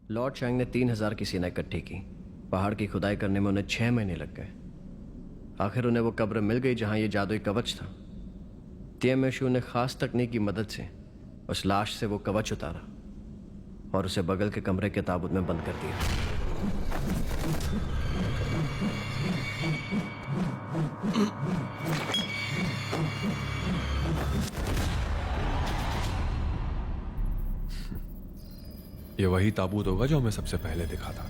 Lord Chang ने 3000 की सेना इकट्ठी की। पहाड़ की खुदाई करने में उन्हें 6 महीने लग गए। आखिर उन्हें वो कब्र मिल गई जहां ये जादुई कवच था। तिएमेशु ने खास तकनीक की मदद से उस लाश से वो कवच उतारा और उसे बगल के कमरे के ताबूत में बंद कर दिया। ये वही ताबूत होगा जो हमें सबसे पहले दिखा था।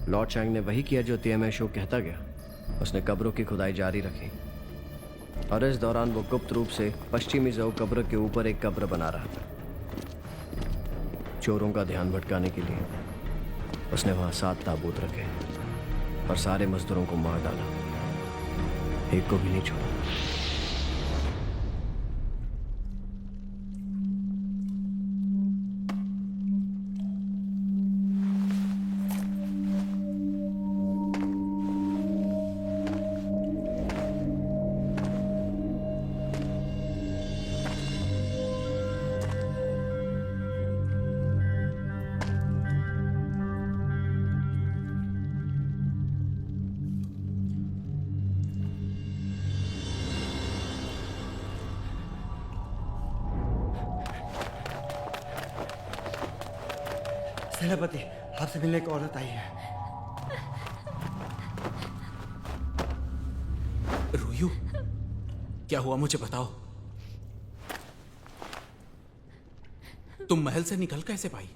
लॉर्ड चैंग ने वही किया जो तिएमेशु कहता गया। उसने कब्रों की खुदाई जारी रखी और इस दौरान वो गुप्त रूप से पश्चिमी ज़ऊ कब्र के ऊपर एक कब्र बना रहा था। चोरों का ध्यान भटकाने के लिए उसने वहां 7 ताबूत रखे और सारे मजदूरों को मार डाला, एक को भी नहीं छोड़ा। सेनापति, आपसे मिलने एक औरत आई है। रोयू, क्या हुआ मुझे बताओ। तुम महल से निकल कैसे पाई?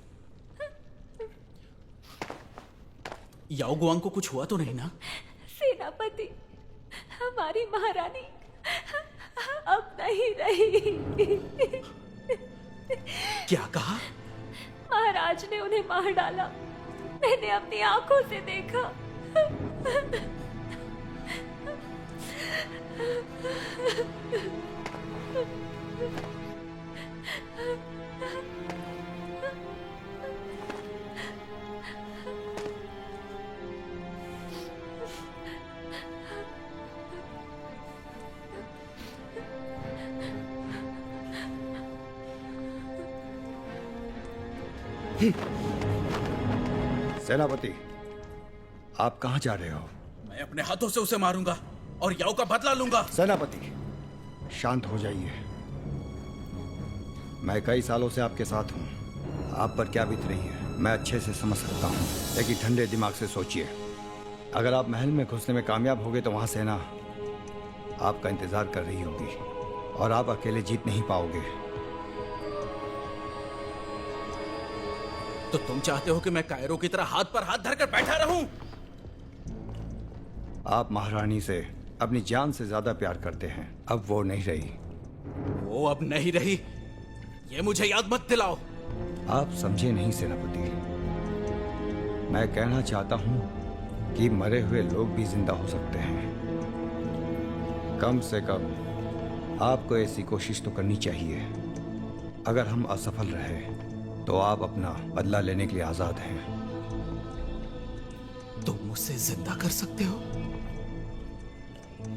याओ गुआंग को कुछ हुआ तो नहीं ना? सेनापति, हमारी महारानी अब नहीं रही। क्या कहा? महाराज ने उन्हें मार डाला। मैंने अपनी आंखों से देखा। सेनापति, आप कहां जा रहे हो? मैं अपने हाथों से उसे मारूंगा और याओ का बदला लूंगा। सेनापति, शांत हो जाइए। मैं कई सालों से आपके साथ हूं। आप पर क्या बीत रही है मैं अच्छे से समझ सकता हूं, लेकिन ठंडे दिमाग से सोचिए। अगर आप महल में घुसने में कामयाब होगे तो वहां सेना आपका इंतजार कर रही होगी और आप अकेले जीत नहीं पाओगे। तो तुम चाहते हो कि मैं कायरो की तरह हाथ पर हाथ धरकर बैठा रहूं? आप महारानी से अपनी जान से ज्यादा प्यार करते हैं। अब वो नहीं रही। वो अब नहीं रही, ये मुझे याद मत दिलाओ। आप समझे नहीं सेनापति। मैं कहना चाहता हूं कि मरे हुए लोग भी जिंदा हो सकते हैं। कम से कम आपको ऐसी कोशिश तो करनी चाहिए। अगर हम असफल रहे तो आप अपना बदला लेने के लिए आजाद हैं। तुम मुझसे जिंदा कर सकते हो?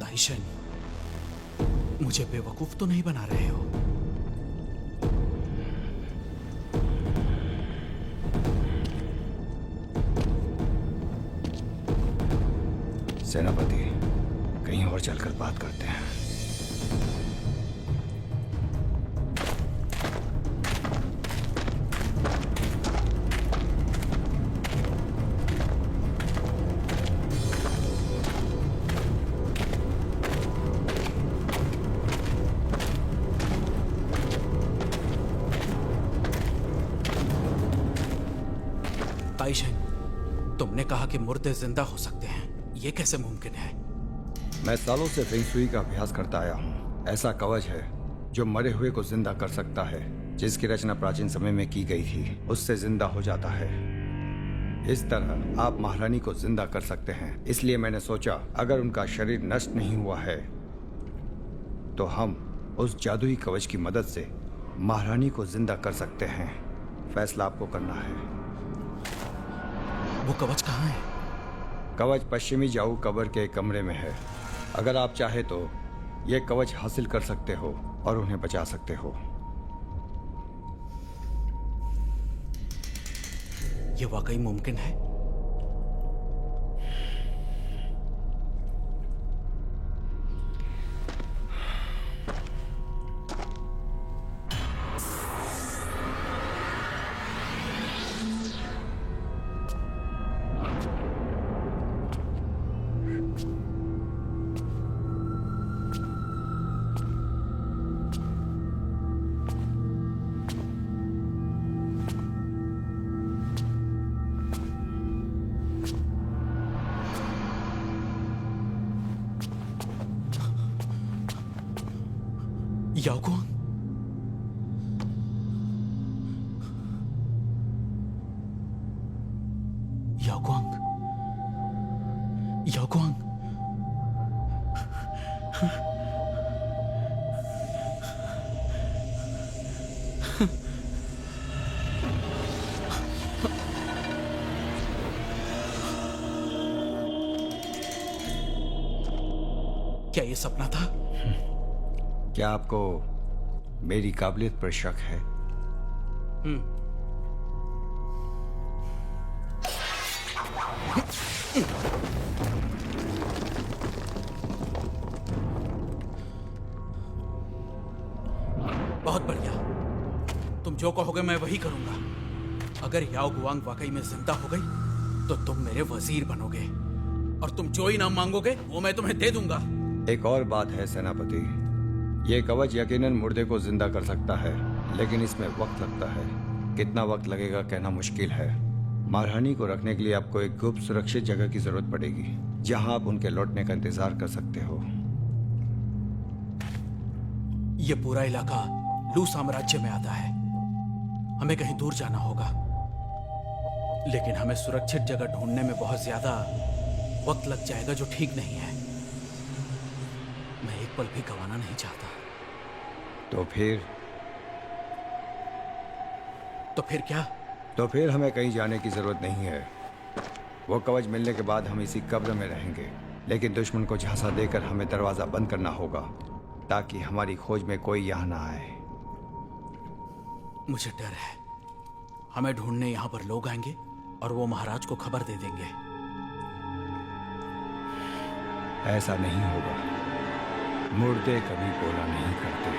ताइशन, मुझे बेवकूफ तो नहीं बना रहे हो? सेनापति, कहीं और चलकर बात करते हैं। ताइशन, तुमने कहा कि मुर्दे जिंदा हो सकते हैं, ये कैसे मुमकिन है? मैं सालों से फेंग शुई का अभ्यास करता आया हूँ। ऐसा कवच है जो मरे हुए को जिंदा कर सकता है। जिसकी रचना प्राचीन समय में की गई थी, उससे जिंदा हो जाता है। इस तरह आप महारानी को जिंदा कर सकते हैं। इसलिए मैंने सोचा अगर उनका शरीर नष्ट नहीं हुआ है तो हम उस जादुई कवच की मदद से महारानी को जिंदा कर सकते हैं। फैसला आपको करना है। वो कवच कहाँ है? कवच पश्चिमी जाऊ कब्र के कमरे में है। अगर आप चाहे तो ये कवच हासिल कर सकते हो और उन्हें बचा सकते हो। ये वाकई मुमकिन है? याओगुआंग, याओगुआंग, याओगुआंग। क्या ये सपना था? क्या आपको मेरी काबिलियत पर शक है? बहुत बढ़िया। तुम जो कहोगे मैं वही करूंगा। अगर याओगुआंग वाकई में जिंदा हो गई तो तुम मेरे वजीर बनोगे और तुम जो इनाम मांगोगे वो मैं तुम्हें दे दूंगा। एक और बात है सेनापति, ये कवच यकीनन मुर्दे को जिंदा कर सकता है, लेकिन इसमें वक्त लगता है। कितना वक्त लगेगा कहना मुश्किल है। महारानी को रखने के लिए आपको एक गुप्त सुरक्षित जगह की जरूरत पड़ेगी, जहां आप उनके लौटने का इंतजार कर सकते हो। ये पूरा इलाका लू साम्राज्य में आता है। हमें कहीं दूर जाना होगा, लेकिन हमें सुरक्षित जगह ढूंढने में बहुत ज्यादा वक्त लग जाएगा, जो ठीक नहीं है। मैं एक पल भी गंवाना नहीं चाहता। तो फिर क्या? तो फिर हमें कहीं जाने की जरूरत नहीं है। वो कवच मिलने के बाद हम इसी कब्र में रहेंगे, लेकिन दुश्मन को झांसा देकर हमें दरवाजा बंद करना होगा, ताकि हमारी खोज में कोई यहाँ ना आए। मुझे डर है। हमें ढूंढने यहाँ पर लोग आएंगे और वो महाराज को खबर दे देंगे। ऐसा नहीं होगा। मुर्दे कभी बोला नहीं करते।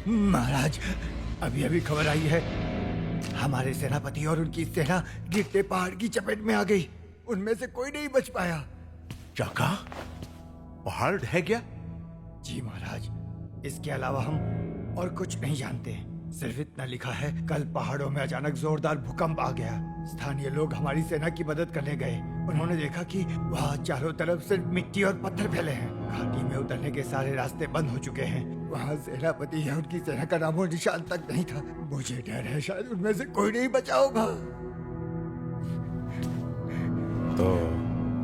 महाराज, अभी अभी खबर आई है, हमारे सेनापति और उनकी सेना गिरते पहाड़ की चपेट में आ गई। उनमें से कोई नहीं बच पाया। क्या कहा? पहाड़ ढह गया? जी महाराज, इसके अलावा हम और कुछ नहीं जानते। सिर्फ इतना लिखा है, कल पहाड़ों में अचानक जोरदार भूकंप आ गया। स्थानीय लोग हमारी सेना की मदद करने गए। उन्होंने देखा कि वहाँ चारों तरफ सिर्फ मिट्टी और पत्थर फैले हैं। घाटी में उतरने के सारे रास्ते बंद हो चुके हैं। वहाँ सेनापति या उनकी सेना का नामो निशान तक नहीं था। मुझे डर है शायद उनमें से कोई नहीं बचा होगा। तो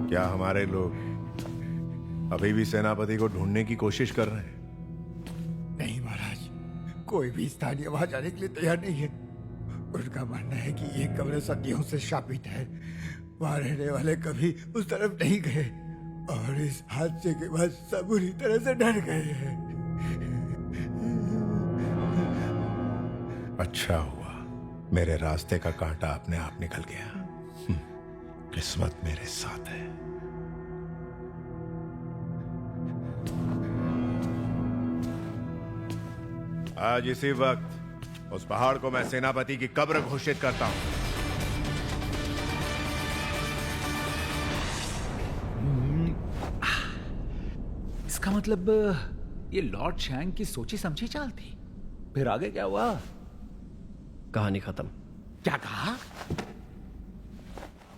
क्या हमारे लोग अभी भी सेनापति को ढूंढने की कोशिश कर रहे हैं? नहीं महाराज, कोई भी स्थानीय वहां जाने के लिए तैयार नहीं है। उनका मानना है कि ये कब्र सदियों से शापित है। वहां रहने वाले कभी उस तरफ नहीं गए और इस हादसे के बाद सब बुरी तरह से डर गए हैं। अच्छा हुआ मेरे रास्ते का कांटा अपने आप निकल गया। किस्मत मेरे साथ है। आज इसी वक्त उस पहाड़ को मैं सेनापति की कब्र घोषित करता हूं। इसका मतलब ये लॉर्ड शैंग की सोची समझी चाल थी। फिर आगे क्या हुआ? कहानी खत्म। क्या कहा?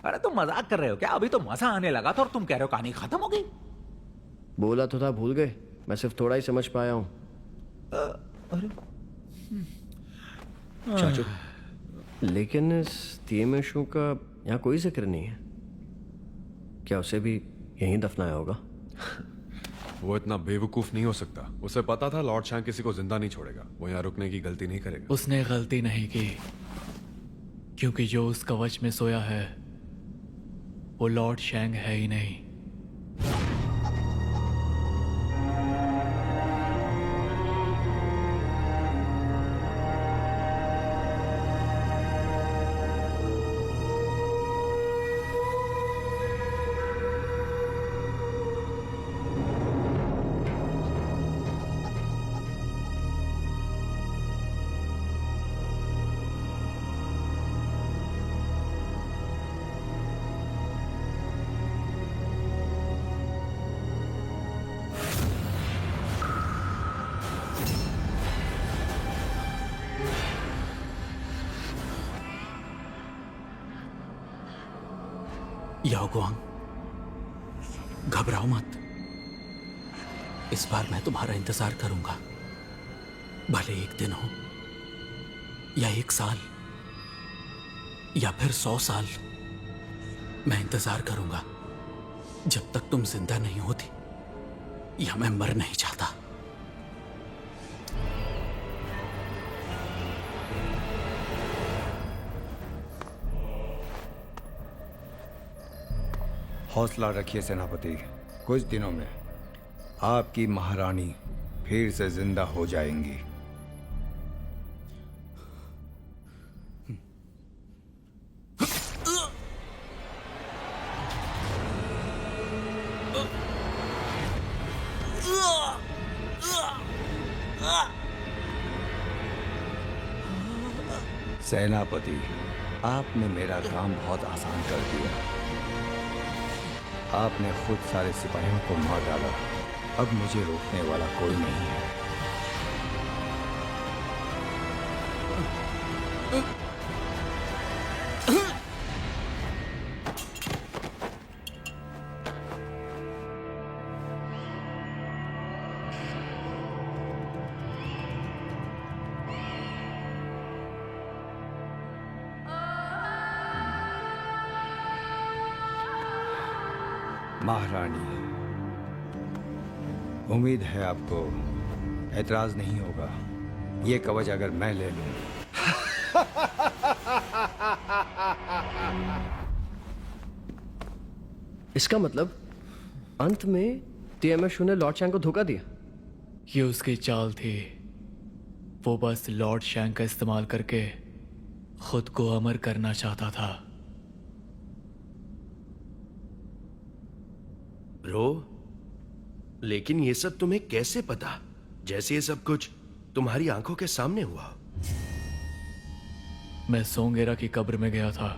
अरे तुम मजाक कर रहे हो क्या? अभी तो मजा आने लगा था और तुम कह रहे हो कहानी खत्म हो गई। बोला तो था भूल गए, मैं सिर्फ थोड़ा ही समझ पाया हूं। अरे चाचू, लेकिन इस तिएमेशु का यहाँ कोई जिक्र नहीं है। क्या उसे भी यहीं दफनाया होगा? वो इतना बेवकूफ नहीं हो सकता। उसे पता था लॉर्ड शैंग किसी को जिंदा नहीं छोड़ेगा। वो यहाँ रुकने की गलती नहीं करेगा। उसने गलती नहीं की, क्योंकि जो उस कवच में सोया है वो लॉर्ड शैंग है ही नहीं। याओ गुआंग, घबराओ मत। इस बार मैं तुम्हारा इंतजार करूंगा, भले 1 दिन हो या 1 साल या फिर 100 साल। मैं इंतजार करूंगा जब तक तुम जिंदा नहीं होती या मैं मर नहीं चाहता। हौसला रखिए सेनापति, कुछ दिनों में आपकी महारानी फिर से जिंदा हो जाएंगी। सेनापति, आपने मेरा काम बहुत आसान कर दिया। आपने खुद सारे सिपाहियों को मार डाला। अब मुझे रोकने वाला कोई नहीं है। महारानी, उम्मीद है आपको ऐतराज नहीं होगा। ये कवच अगर मैं ले लूं। इसका मतलब अंत में तिएमेशु ने लॉर्ड शैंग को धोखा दिया। ये उसकी चाल थी। वो बस लॉर्ड शैंग का इस्तेमाल करके खुद को अमर करना चाहता था। ब्रो, लेकिन ये सब तुम्हें कैसे पता? जैसे ये सब कुछ तुम्हारी आंखों के सामने हुआ। मैं सोंगेरा की कब्र में गया था।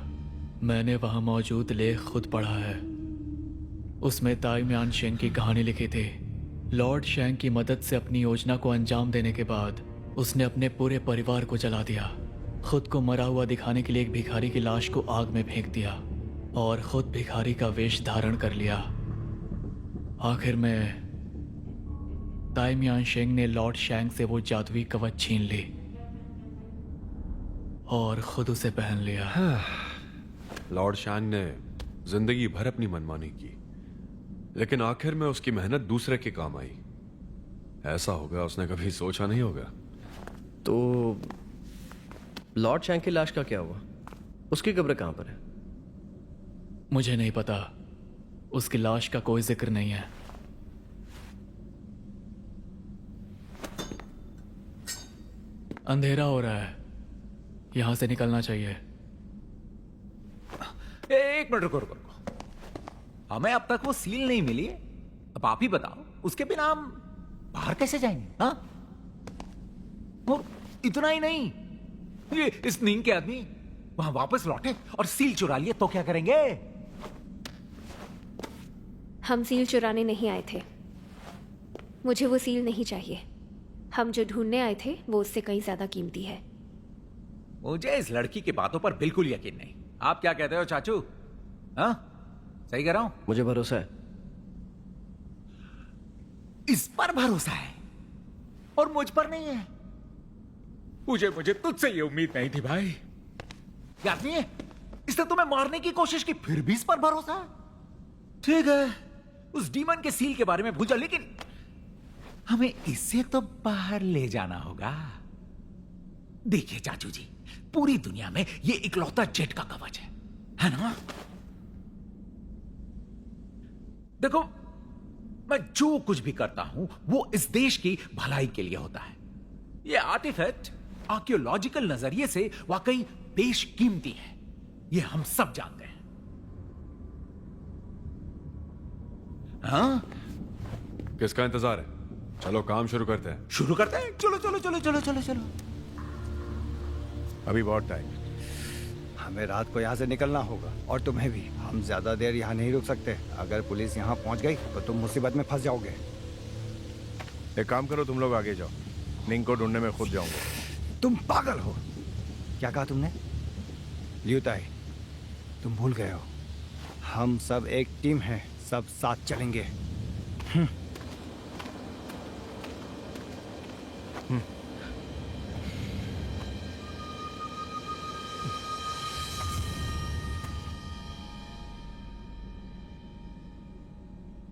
मैंने वहां मौजूद लेख खुद पढ़ा है। उसमें ताई म्यान शेंग की कहानी लिखी थी। लॉर्ड शैंग की मदद से अपनी योजना को अंजाम देने के बाद उसने अपने पूरे परिवार को जला दिया। खुद को मरा हुआ दिखाने के लिए एक भिखारी की लाश को आग में फेंक दिया और खुद भिखारी का वेश धारण कर लिया। आखिर में ताई म्यान शेंग ने लॉर्ड शैंग से वो जादुई कवच छीन ली और खुद उसे पहन लिया। लॉर्ड शैंग ने जिंदगी भर अपनी मनमानी की, लेकिन आखिर में उसकी मेहनत दूसरे के काम आई। ऐसा होगा उसने कभी सोचा नहीं होगा। तो लॉर्ड शैंग की लाश का क्या हुआ? उसकी कब्र कहां पर है? मुझे नहीं पता। उसकी लाश का कोई जिक्र नहीं है। अंधेरा हो रहा है, यहां से निकलना चाहिए। एक मिनट रुको रुको रुको। हमें अब तक वो सील नहीं मिली। अब आप ही बताओ, उसके बिना हम बाहर कैसे जाएंगे? हाँ, और इतना ही नहीं, ये इस नींद के आदमी वहां वापस लौटे और सील चुरा लिए तो क्या करेंगे? हम सील चुराने नहीं आए थे। मुझे वो सील नहीं चाहिए। हम जो ढूंढने आए थे वो उससे कहीं ज्यादा कीमती है। मुझे इस लड़की की बातों पर बिल्कुल यकीन नहीं। आप क्या कहते हो चाचू? हाँ, सही कह रहा हूं? मुझे भरोसा है। इस पर भरोसा है और मुझ पर नहीं है। मुझे तुझसे ये उम्मीद नहीं थी भाई। याद नहीं है, इसने तुम्हें मारने की कोशिश की, फिर भी इस पर भरोसा है। ठीक है, उस डीमन के सील के बारे में भूल जा, लेकिन हमें इससे तो बाहर ले जाना होगा। देखिए चाचू जी, पूरी दुनिया में ये इकलौता जेट का कवच है ना? देखो, मैं जो कुछ भी करता हूं वो इस देश की भलाई के लिए होता है। ये आर्टिफैक्ट आर्कियोलॉजिकल नजरिए से वाकई बेशकीमती है, ये हम सब जानते हैं। हाँ, किसका इंतजार है? चलो काम शुरू करते हैं। शुरू करते हैं। चलो चलो चलो चलो चलो चलो। अभी बहुत टाइम। हमें रात को यहाँ से निकलना होगा और तुम्हें भी। हम ज्यादा देर यहाँ नहीं रुक सकते। अगर पुलिस यहाँ पहुँच गई तो तुम मुसीबत में फंस जाओगे। एक काम करो, तुम लोग आगे जाओ, निंग को ढूंढने में खुद जाऊंगा। तुम पागल हो। क्या कहा तुमने? लियुताई, तुम भूल गए हो, हम सब एक टीम हैं, सब साथ चलेंगे।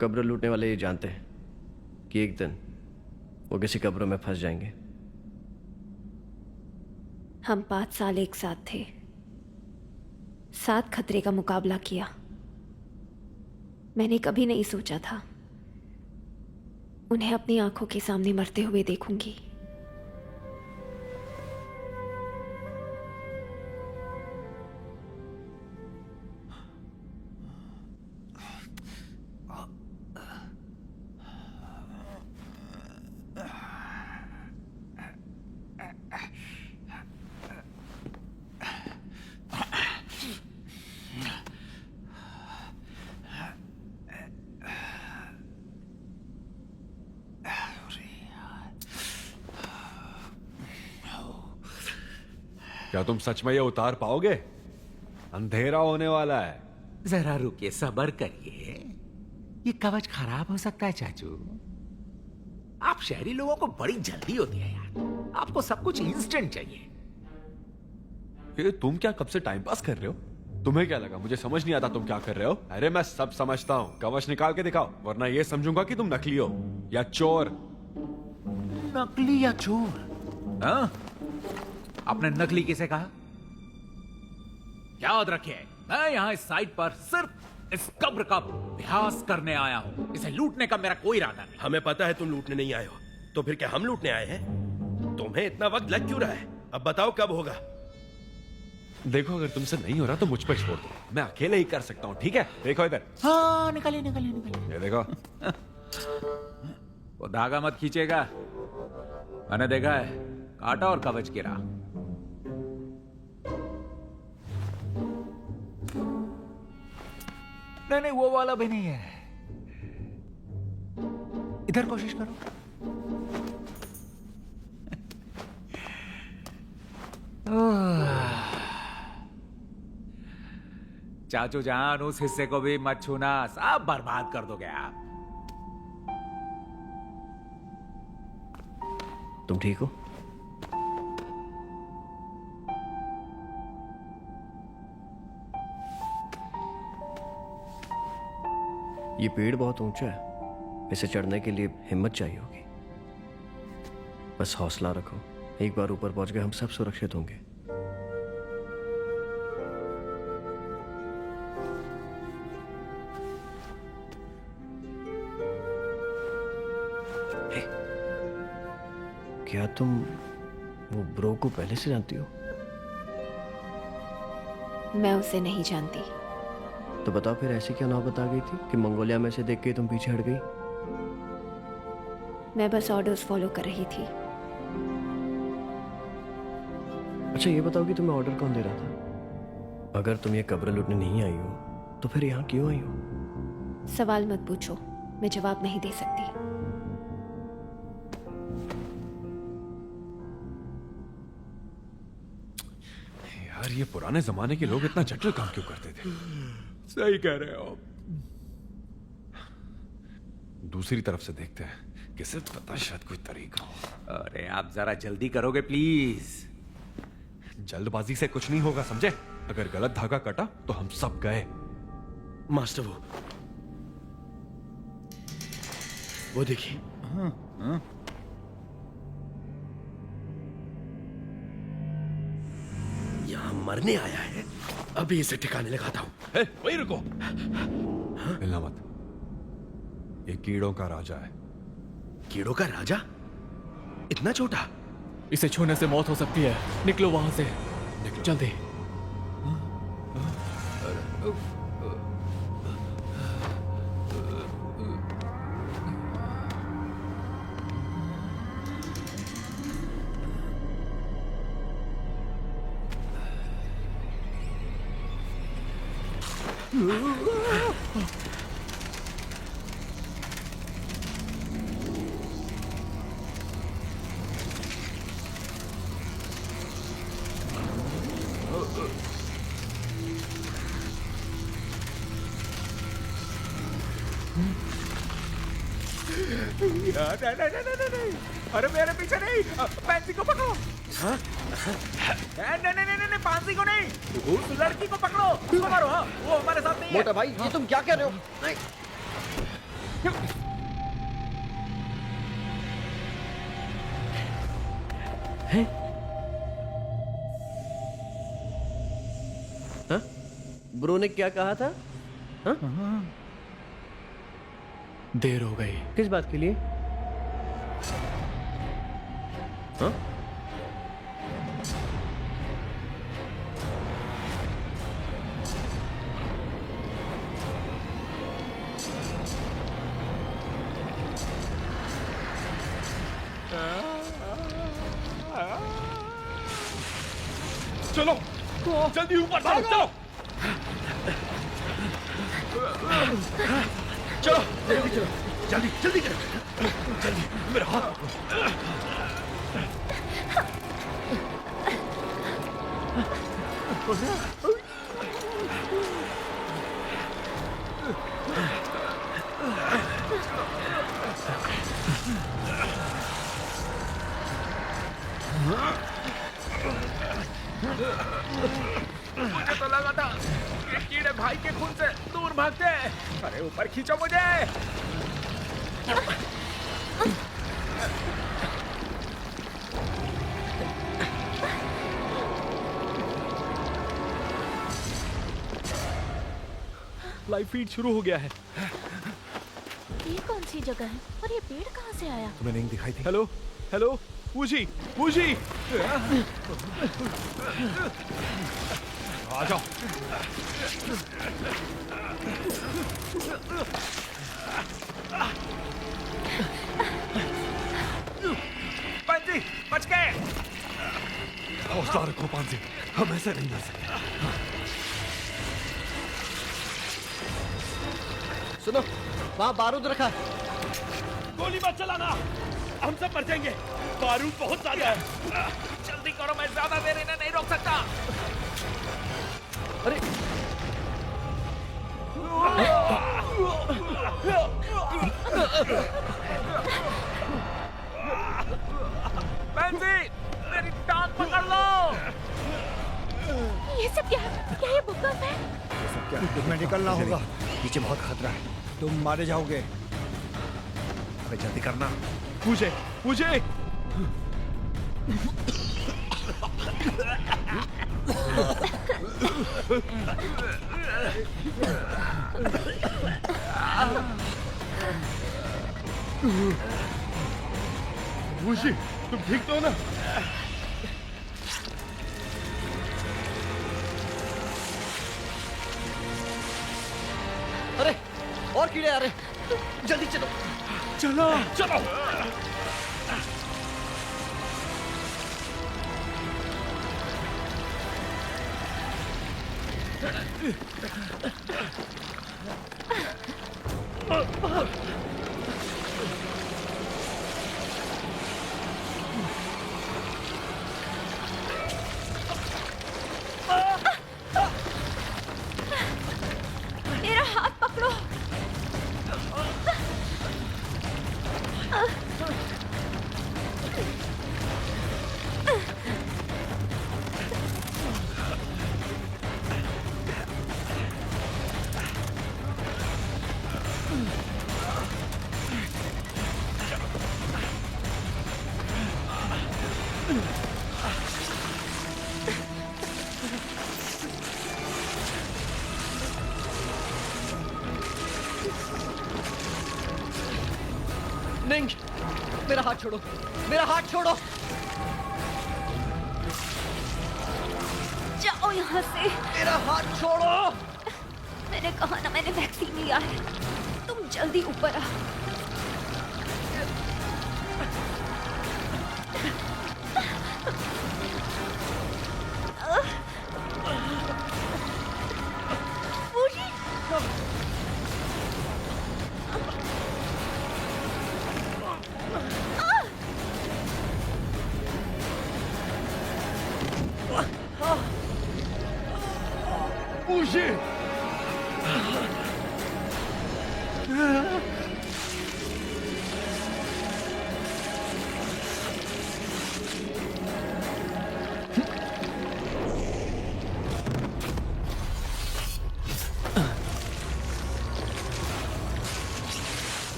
कब्र लूटने वाले ये जानते हैं कि एक दिन वो किसी कब्र में फंस जाएंगे। हम 5 साल एक साथ थे, 7 खतरे का मुकाबला किया। मैंने कभी नहीं सोचा था उन्हें अपनी आंखों के सामने मरते हुए देखूंगी। क्या तुम सच में ये उतार पाओगे? अंधेरा होने वाला है। जरा रुकिए, सब्र करिए। ये कवच खराब हो सकता है चाचू। आप शहरी लोगों को बड़ी जल्दी होती है यार, आपको सब कुछ इंस्टेंट चाहिए। ये तुम क्या कब से टाइम पास कर रहे हो? तुम्हें क्या लगा मुझे समझ नहीं आता तुम क्या कर रहे हो? अरे मैं सब समझता हूँ। कवच निकाल के दिखाओ, वरना ये समझूंगा कि तुम नकली हो या चोर। नकली या चोर? हाँ? आपने नकली किसे कहा? याद रखिए, मैं यहां इस साइट पर सिर्फ इस कब्र का अभ्यास करने आया हूं। इसे लूटने का मेरा कोई इरादा नहीं। हमें पता है तुम लूटने नहीं आए हो, तो फिर क्या हम लूटने आए हैं? तुम्हें इतना वक्त लग क्यों रहा है? अब बताओ कब होगा? देखो, अगर तुमसे नहीं हो रहा तो मुझ पर छोड़ दो, मैं अकेले ही कर सकता हूँ। ठीक है, देखो इधर। हाँ, निकलिए निकलिए निकलिए। ये देखो। वो धागा मत खींचेगा, मैंने देखा है, काटा और कवच गिरा। नहीं नहीं, वो वाला भी नहीं है। इधर कोशिश करो। चाचू जान, उस हिस्से को भी मत छूना, सब बर्बाद कर दोगे आप। तुम ठीक हो? ये पेड़ बहुत ऊंचा है, इसे चढ़ने के लिए हिम्मत चाहिए होगी। बस हौसला रखो, एक बार ऊपर पहुंच गए हम सब सुरक्षित होंगे। हे, क्या तुम वो ब्रो को पहले से जानती हो? मैं उसे नहीं जानती। तो बताओ फिर ऐसी क्या नौबत आ गई थी कि मंगोलिया में से देख के तुम पीछे हट गई? मैं बस ऑर्डर्स फॉलो कर रही थी। अच्छा ये बताओ कि तुम्हें ऑर्डर कौन दे रहा था? अगर तुम ये कब्र लूटने नहीं आई हो तो फिर यहाँ क्यों आई हो? सवाल मत पूछो, मैं जवाब नहीं दे सकती। यार, ये पुराने जमाने के लोग इतना जटिल काम क्यों करते थे? सही कह रहे हो। दूसरी तरफ से देखते हैं, किसे पता शायद कोई तरीका हो। अरे आप जरा जल्दी करोगे प्लीज। जल्दबाजी से कुछ नहीं होगा, समझे? अगर गलत धागा कटा तो हम सब गए। मास्टर वो देखिए। यहां मरने आया है, अभी इसे ठिकाने लगाता हूं। वही रुको, हिलना मत। ये कीड़ों का राजा है। कीड़ों का राजा? इतना छोटा? इसे छूने से मौत हो सकती है। निकलो वहां से, जल्दी। नहीं, अरे मेरे पीछे नहीं, पैंसी को पकड़ो। नहीं, पांसी को नहीं, उस लड़की को पकड़ो, उसको मारो। हाँ, वो हमारे साथ नहीं है। मोटा भाई, ये तुम क्या कह रहे हो? नहीं। हाँ? ब्रो ने क्या कहा था? हाँ? देर हो गई। किस बात के लिए? हाँ? चलो, जल्दी ऊपर चलो, चलो। चलो जल्दी चलो, जल्दी जल्दी करो, जल्दी। मेरा हाथ। मुझे तो लगा था ये कीड़े भाई के खून से दूर भागते हैं। अरे ऊपर खींचो मुझे। लाइव फीड शुरू हो गया है। ये कौन सी जगह है और ये पेड़ कहाँ से आया? तुम्हें नहीं दिखाई थी? हेलो, हेलो, पूजी, पूजी, आ जाओ। पांसी, बच गए। हौसला रखो पांसी, हम ऐसे नहीं मर सकते। सुनो, वहां बारूद रखा है। गोली मत चलाना, हम सब मर जाएंगे। बारूद बहुत ज्यादा है। जल्दी करो, मैं ज्यादा देर इन्हें नहीं रोक सकता। अरे पांसी, मेरी टांग पकड़ लो। ये सब क्या है? क्या ये भूकंप है? क्या तुम्हें निकलना होगा, पीछे बहुत खतरा है, तुम मारे जाओगे। अबे जल्दी करना। पूजे, पूजे। पूजी, तुम ठीक तो हो ना? अरे और कीड़े आ रहे, जल्दी चलो। चलो, चलो। पकड़ो। निंग, मेरा हाथ छोड़ो, मेरा हाथ छोड़ो। जाओ यहाँ से। मेरा हाथ छोड़ो। मैंने कहा ना, मैंने वैक्सीन लिया है। तुम जल्दी ऊपर आ।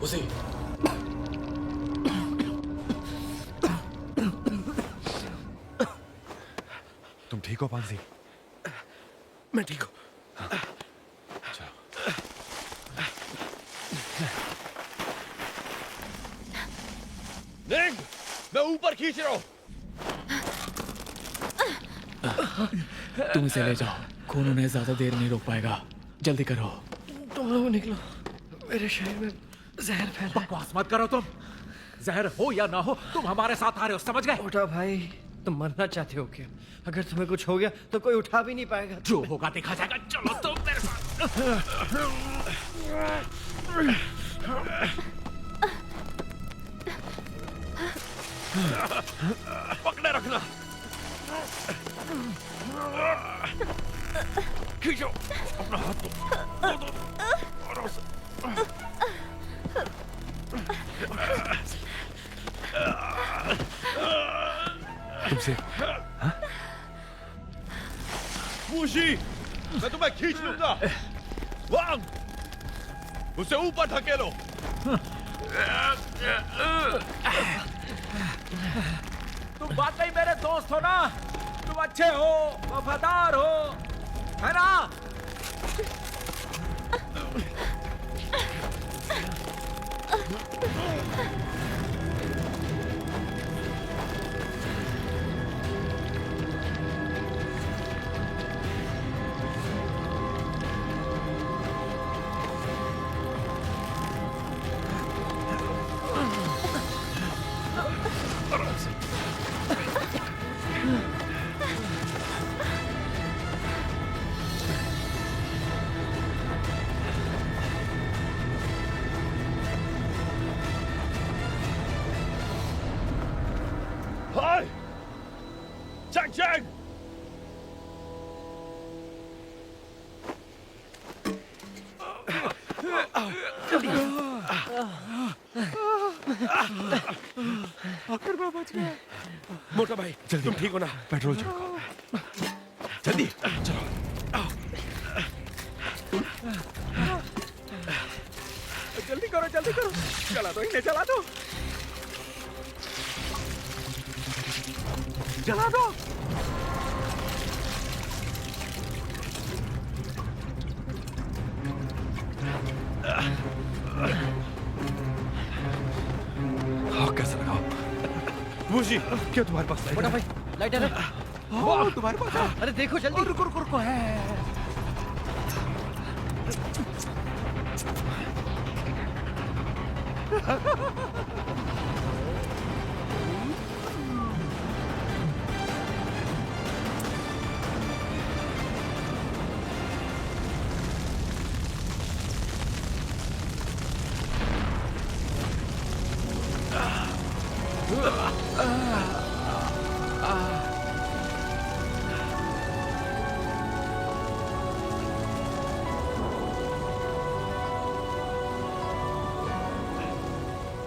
उसे तुम ठीक हो पांसी? मैं ठीक हूं। निंग, मैं ऊपर खींच रहा हूं। तुम इसे ले जाओ, खून उन्हें ज्यादा देर नहीं रोक पाएगा। जल्दी करो। तुम लोग निकलो, मेरे शरीर में जहर फैला है। बकवास मत करो तुम। जहर हो या ना हो, तुम हमारे साथ आ रहे हो, समझ गए? छोटा भाई, तुम मरना चाहते हो क्या? अगर तुम्हें कुछ हो गया तो कोई उठा भी नहीं पाएगा। जो होगा देखा जाएगा। चलो तुम मेरे साथ। पकड़े रखना। खींचो अपना हाथ। दो आराम से। तुमसे वूशी, मैं तुम्हें खींच लूंगा। वांग, उसे ऊपर धकेलो। तुम वाकई मेरे दोस्त हो ना? तुम अच्छे हो, वफादार हो, है ना? हाय, चैंग चैंग। आखिर मैं बच गया। मोटा भाई, तुम ठीक हो ना? पेट्रोल छिड़को। जल्दी चलो। जल्दी करो, जल्दी करो। चला दो इन्हें, चला दो, चला दो। हाँ, कैसे लगाओ? वूशी, क्या तुम्हारे पास बड़ा भाई, लाइटर है? हाँ, तुम्हारे पास है? अरे देखो जल्दी। रुको रुको रुको, है।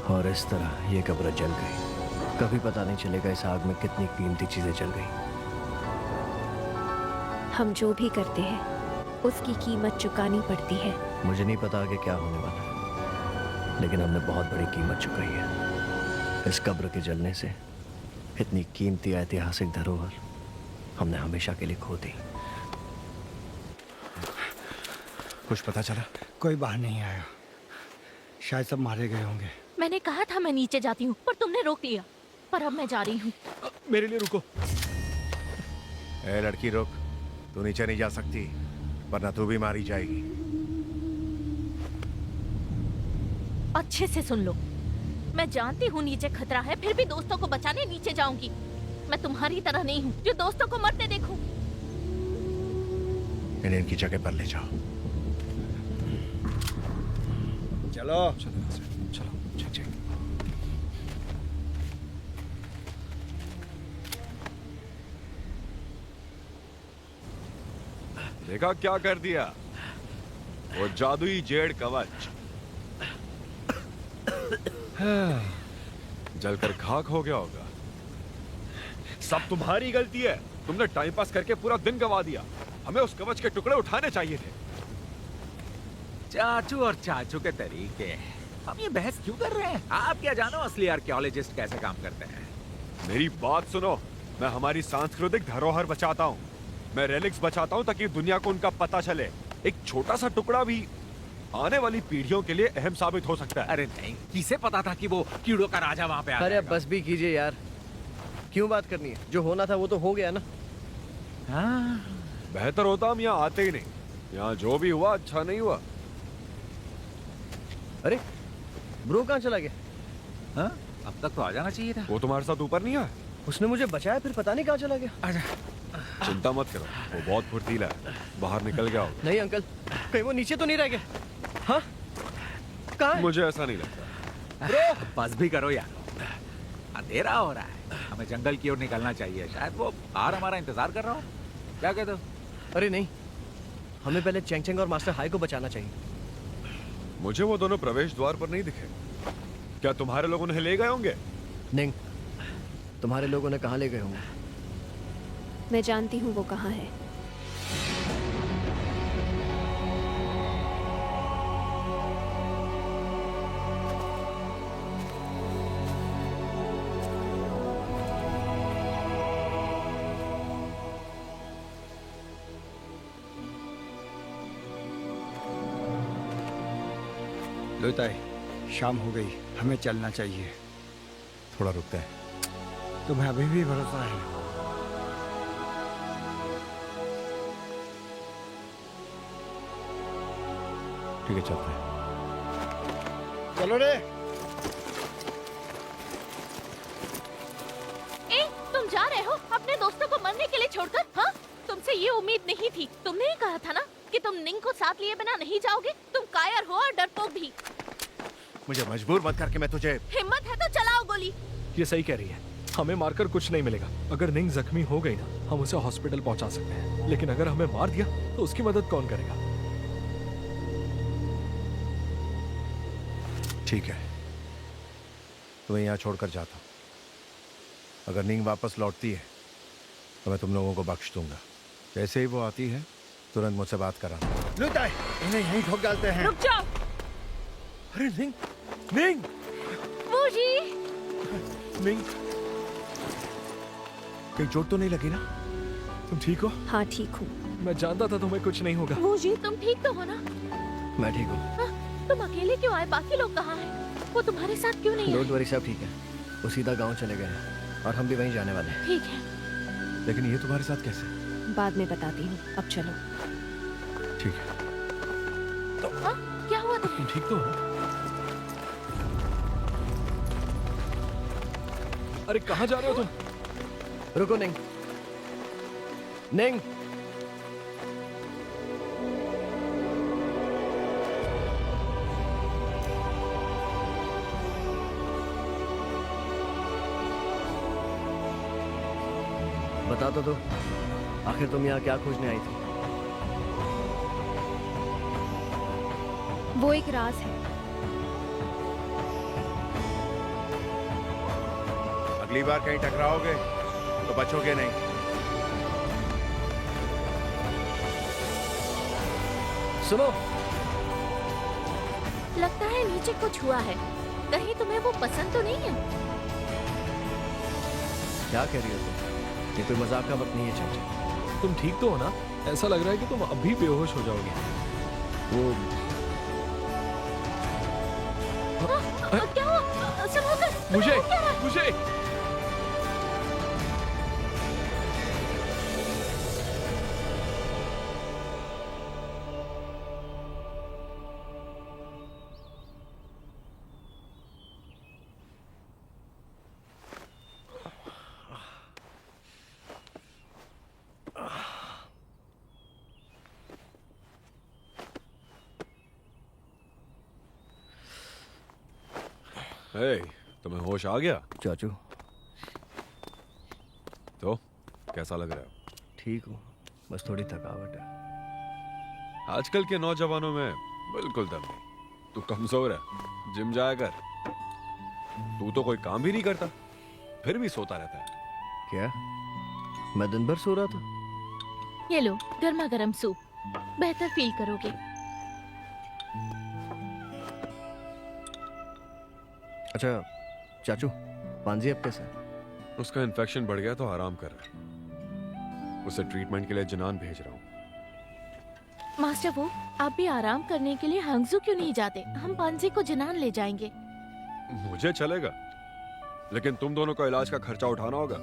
और इस तरह ये कब्र जल गई। कभी पता नहीं चलेगा इस आग में कितनी कीमती चीजें जल गई। हम जो भी करते हैं उसकी कीमत चुकानी पड़ती है। मुझे नहीं पता आगे क्या होने वाला है, लेकिन हमने बहुत बड़ी कीमत चुकाई है। इस कब्र के जलने से इतनी कीमती ऐतिहासिक धरोहर हमने हमेशा के लिए खो दी। कुछ पता चला? कोई बाहर नहीं आया, शायद सब मारे गए होंगे। मैंने कहा था मैं नीचे जाती हूँ, पर तुमने रोक लिया। पर अब मैं जा रही हूँ। मेरे लिए रुको। ए लड़की रुक, तू नीचे नहीं जा सकती, वरना तू भी मारी जाएगी। अच्छे से सुन लो, मैं जानती हूँ नीचे खतरा है, फिर भी दोस्तों को बचाने नीचे जाऊंगी। मैं तुम्हारी तरह नहीं हूँ जो दोस्तों को मरते देखूं। इन्हें इनकी जगह पर ले जाओ। चलो चलो चेक चेक। देखा क्या कर दिया? वो जादुई जेड कवच जलकर खाक हो गया होगा। सब तुम्हारी गलती है। तुमने टाइम पास करके पूरा दिन गवा दिया। हमें उस कवच के टुकड़े उठाने चाहिए थे। चाचू और चाचू के तरीके। हम ये बहस क्यों कर रहे हैं? आप क्या जानो असली आर्कियोलॉजिस्ट कैसे काम करते हैं? मेरी बात सुनो। मैं हमारी सांस्कृतिक धरोहर बचाता हूँ। मैं रेलिक्स बचाता हूँ ताकि दुनिया को उनका पता चले। एक छोटा सा टुकड़ा भी आने वाली पीढ़ियों के लिए अहम साबित हो सकता है। अरे नहीं, किसे पता था कि वो कीड़ों का राजा वहाँ पे आ अरे अब जाएगा? बस भी कीजिए यार, क्यों बात करनी है? जो होना था वो तो हो गया ना। हाँ, बेहतर होता हम यहाँ आते ही नहीं। यहाँ जो भी हुआ अच्छा नहीं हुआ। अरे ब्रो कहाँ चला गया? हाँ? अब तक तो आ जाना चाहिए था। वो तुम्हारे साथ ऊपर नहीं आया? उसने मुझे बचाया, फिर पता नहीं कहाँ चला गया। आजा। चिंता मत करो, वो बहुत फुर्तीला है। बाहर निकल गया हो। नहीं अंकल, कहीं वो नीचे तो नहीं रह गया? हाँ, कहाँ है? मुझे ऐसा नहीं लगता। ब्रो बस भी करो यार, अंधेरा हो रहा है। हमें जंगल की ओर निकलना चाहिए। शायद वो बाहर हमारा इंतजार कर रहा हो। क्या कहते हो? अरे नहीं, हमें पहले चेंग चेंग और मास्टर हाई को बचाना चाहिए। मुझे वो दोनों प्रवेश द्वार पर नहीं दिखे। क्या तुम्हारे लोग उन्हें ले गए होंगे? नहीं, तुम्हारे लोगों ने कहाँ ले गए होंगे? मैं जानती हूँ वो कहाँ है। लुताई, शाम हो गई, हमें चलना चाहिए। थोड़ा रुकते हैं। तुम्हें अभी भी भरोसा है? ठीक है, चलते हैं। चलो रे। ए, तुम जा रहे हो अपने दोस्तों को मरने के लिए छोड़कर? हाँ, तुमसे ये उम्मीद नहीं थी। तुमने ही कहा था ना कि तुम निंग को साथ लिए बिना नहीं जाओगे। तुम कायर हो और डरपोक भी। मुझे मजबूर मत करके मैं तुझे। हिम्मत है तो चलाओ गोली। ये सही कह रही है, हमें मारकर कुछ नहीं मिलेगा। अगर निंग जख्मी हो गई ना, हम उसे हॉस्पिटल पहुंचा सकते हैं, लेकिन अगर हमें मार दिया तो उसकी मदद कौन करेगा? ठीक है, तुम्हें यहाँ छोड़कर जाता हूँ। अगर निंग वापस लौटती है तो मैं तुम लोगों को बख्श दूंगा। जैसे ही वो आती है तुरंत मुझसे बात कराना। लुताई, इन्हें यहीं ठोक डालते हैं। रुक जाओ। अरे निंग, निंग, वो जी। निंग, कहीं चोट तो नहीं लगी ना? तुम ठीक हो? हाँ ठीक हूँ। मैं जानता था तुम्हें कुछ नहीं होगा। वो जी, तुम ठीक तो हो ना? मैं ठीक हूँ। हाँ, तुम अकेले क्यों आए? बाकी लोग कहाँ हैं? वो तुम्हारे साथ क्यों नहीं डोंट आए? वरी, सब ठीक है। वो सीधा गांव चले गए हैं और हम भी वहीं जाने वाले हैं। ठीक है। लेकिन ये तुम्हारे साथ कैसे? बाद में बताती हूँ, अब चलो। ठीक है। हाँ, क्या हुआ तुम्हें? तुम ठीक तो हो? अरे कहाँ जा रहे हो तुम? रुको निंग, निंग। बता तो दो, आखिर तुम यहाँ क्या खोजने आई थी? वो एक राज है। अगली बार कहीं टकराओगे तो बचोगे नहीं। सुनो, लगता है नीचे कुछ हुआ है। कहीं तुम्हें वो पसंद तो नहीं है? क्या कह रही हो तुम? ये कोई मजाक का वक्त नहीं है चाचा। तुम ठीक तो हो ना? ऐसा लग रहा है कि तुम अभी बेहोश हो जाओगे। वो क्या हुआ? समुद्र, मुझे हे, तुम्हें होश आ गया? चाचू तो कैसा लग रहा है? ठीक हूँ, बस थोड़ी थकावट है। आजकल के नौजवानों में बिल्कुल दम नहीं। तू कमजोर है, जिम जाया कर। तू तो कोई काम भी नहीं करता, फिर भी सोता रहता है। क्या मैं दिन भर सो रहा था? ये लो गर्मा गर्म सूप, बेहतर फील करोगे। अच्छा चाचू, पांजी अब कैसा है? उसका इन्फेक्शन बढ़ गया तो आराम कर रहा है। उसे ट्रीटमेंट के लिए जिनान भेज रहा हूँ। मास्टर वो, आप भी आराम करने के लिए हंगजू क्यों नहीं जाते? हम पांजी को जिनान ले जाएंगे। मुझे चलेगा, लेकिन तुम दोनों को इलाज का खर्चा उठाना होगा।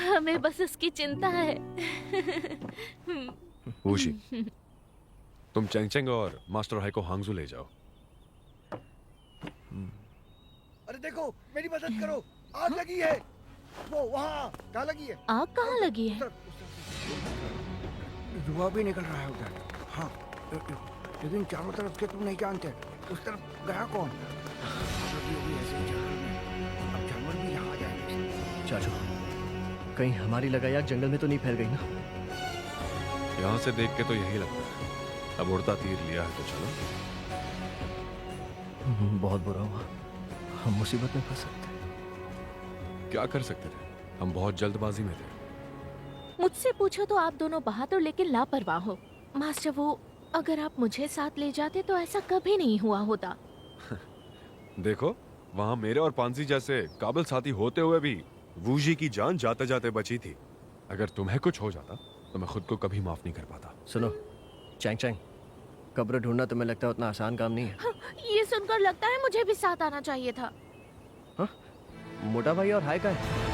हमें बस उसकी चिंता है। वूशी, तुम चेंगचेंग और मास्टर हाई को हांगजू ले जाओ। अरे देखो, मेरी मदद करो, आग लगी है। वो वहाँ कहाँ लगी है? आग कहाँ लगी है? धुआं भी निकल रहा है उधर। हाँ, लेकिन चारों तरफ के तुम नहीं जानते। उस तरफ गया कौन? ऐसे जंगल में, अब जानवर भी यहाँ आ जाएंगे। चाचू, कहीं हमारी लगाई आग जंगल में तो नहीं फैल गई ना? यहाँ से देख के तो यही लगता है। अब उड़ता तीर लिया है तो चलो। बहुत बुरा हुआ, हम मुसीबत में फंस सकते हैं। क्या कर सकते थे? हम बहुत जल्दबाजी में थे। मुझसे पूछो तो आप दोनों बहादुर लेकिन लापरवाह हो। मास्टर वो, अगर आप मुझे साथ ले जाते तो ऐसा कभी नहीं हुआ होता। देखो, वहाँ मेरे और पांसी जैसे काबिल साथी होते हुए भी वूजी की जान जाते जाते बची थी। अगर तुम्हें कुछ हो जाता तो मैं खुद को कभी माफ नहीं कर पाता। सुनो चैंग चैंग, कब्र ढूंढना तुम्हें लगता है उतना आसान काम नहीं है? हाँ, ये सुनकर लगता है मुझे भी साथ आना चाहिए था। हाँ? मोटा भाई और हाय का है?